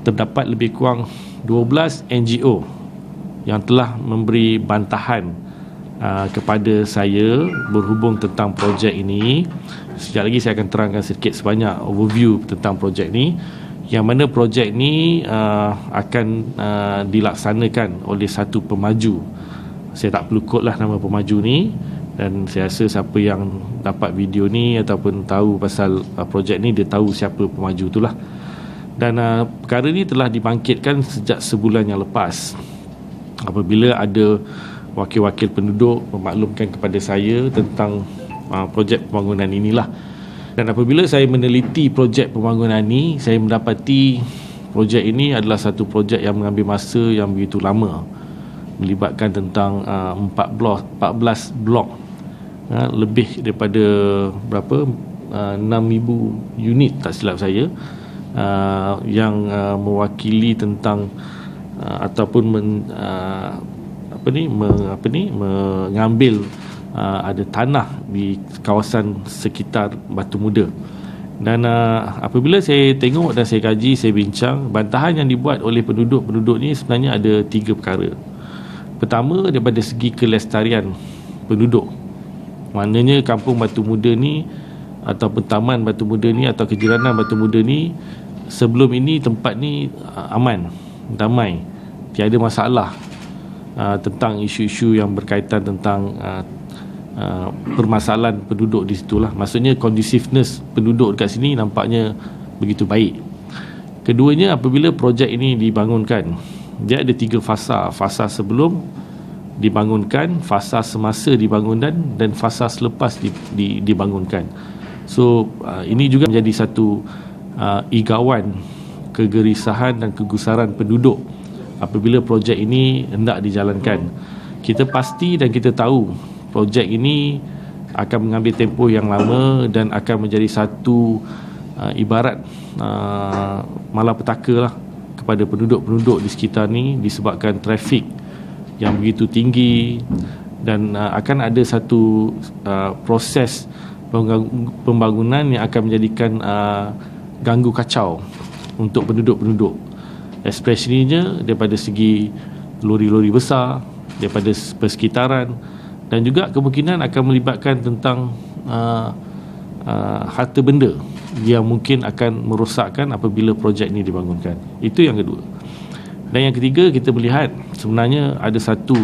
terdapat lebih kurang 12 NGO yang telah memberi bantahan kepada saya berhubung tentang projek ini. Sekejap lagi saya akan terangkan sedikit sebanyak overview tentang projek ini, yang mana projek ni akan dilaksanakan oleh satu pemaju. Saya tak perlu kod lah nama pemaju ni, dan saya rasa siapa yang dapat video ni ataupun tahu pasal projek ni, dia tahu siapa pemaju tu lah. Dan perkara ni telah dibangkitkan sejak sebulan yang lepas, apabila ada wakil-wakil penduduk memaklumkan kepada saya tentang projek pembangunan inilah. Dan apabila saya meneliti projek pembangunan ini, saya mendapati projek ini adalah satu projek yang mengambil masa yang begitu lama, melibatkan tentang 14 blok, lebih daripada berapa 6,000 unit tak silap saya, yang mewakili tentang ataupun mengambil ada tanah di kawasan sekitar Batu Muda. Dan apabila saya tengok dan saya kaji, saya bincang, bantahan yang dibuat oleh penduduk ni sebenarnya ada 3 perkara. Pertama, daripada segi kelestarian penduduk, maknanya kampung Batu Muda ni ataupun taman Batu Muda ni atau kejiranan Batu Muda ni sebelum ini tempat ni aman, damai, tiada masalah tentang isu-isu yang berkaitan tentang permasalahan penduduk di situlah. Maksudnya conduciveness penduduk dekat sini nampaknya begitu baik. Keduanya, apabila projek ini dibangunkan, dia ada 3 fasa. Fasa sebelum dibangunkan, fasa semasa dibangunan, dan fasa selepas dibangunkan. So ini juga menjadi satu igawan kegelisahan dan kegusaran penduduk apabila projek ini hendak dijalankan. Kita pasti dan kita tahu projek ini akan mengambil tempoh yang lama dan akan menjadi satu ibarat malapetaka lah kepada penduduk-penduduk di sekitar ni, disebabkan trafik yang begitu tinggi, dan akan ada satu proses pembangunan yang akan menjadikan ganggu kacau untuk penduduk-penduduk, especially-nya daripada segi lori-lori besar daripada persekitaran, dan juga kemungkinan akan melibatkan tentang harta benda yang mungkin akan merosakkan apabila projek ini dibangunkan. Itu yang kedua. Dan yang ketiga, kita melihat sebenarnya ada satu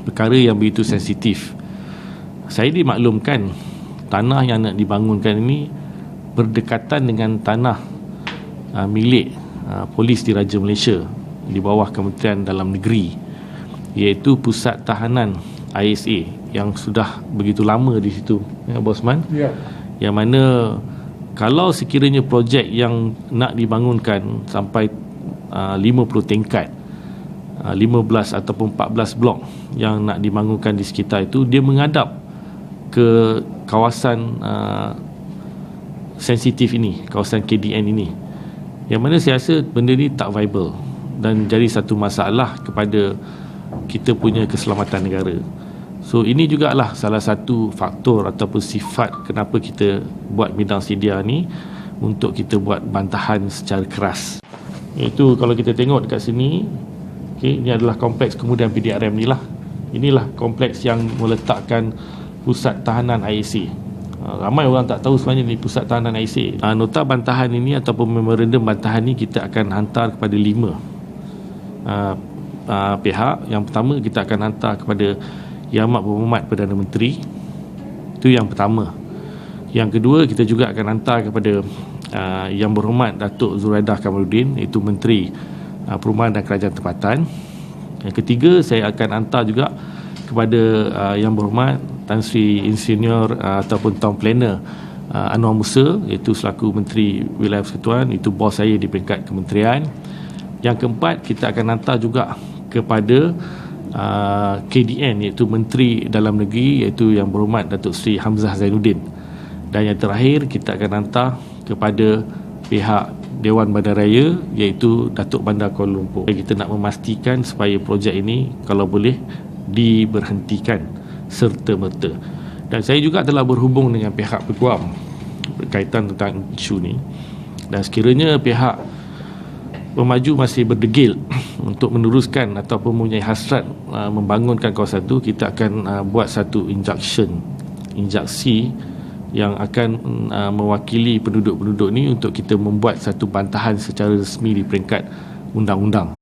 perkara yang begitu sensitif. Saya dimaklumkan tanah yang nak dibangunkan ini berdekatan dengan tanah milik polis diraja Malaysia di bawah Kementerian Dalam Negeri, iaitu Pusat Tahanan ISA yang sudah begitu lama di situ, ya Bosman? Ya. Yang mana kalau sekiranya projek yang nak dibangunkan sampai 50 tingkat, 15 ataupun 14 blok yang nak dibangunkan di sekitar itu, dia menghadap ke kawasan sensitif ini, kawasan KDN ini, yang mana saya rasa benda ni tak viable dan jadi satu masalah kepada kita punya keselamatan negara. So ini jugalah salah satu faktor ataupun sifat kenapa kita buat bidang sedia ni, untuk kita buat bantahan secara keras. Iaitu kalau kita tengok dekat sini, okay, ini adalah kompleks kemudian PDRM ni lah. Inilah kompleks yang meletakkan Pusat Tahanan ISA. Ramai orang tak tahu sebenarnya ni Pusat Tahanan ISA. Nota bantahan ini ataupun memorandum bantahan ni kita akan hantar kepada 5 pihak. Yang pertama, kita akan hantar kepada Yang Amat Berhormat Perdana Menteri. Itu yang pertama. Yang kedua, kita juga akan hantar kepada Yang Berhormat Datuk Zuraidah Kamaluddin, itu Menteri Perumahan dan Kerajaan Tempatan. Yang ketiga, saya akan hantar juga kepada Yang Berhormat Tan Sri Insinyur ataupun Town Planner Anwar Musa, iaitu selaku Menteri Wilayah Persekutuan, itu bos saya di peringkat kementerian. Yang keempat, kita akan hantar juga kepada KDN, iaitu Menteri Dalam Negeri, iaitu Yang Berhormat Datuk Seri Hamzah Zainuddin. Dan yang terakhir, kita akan hantar kepada pihak Dewan Bandaraya, iaitu Datuk Bandar Kuala Lumpur. Kita nak memastikan supaya projek ini kalau boleh diberhentikan serta-merta. Dan saya juga telah berhubung dengan pihak Peguam berkaitan tentang isu ni, dan sekiranya pihak pemaju masih berdegil untuk meneruskan ataupun mempunyai hasrat membangunkan kawasan itu, kita akan buat satu injaksi yang akan mewakili penduduk-penduduk ni untuk kita membuat satu bantahan secara resmi di peringkat undang-undang.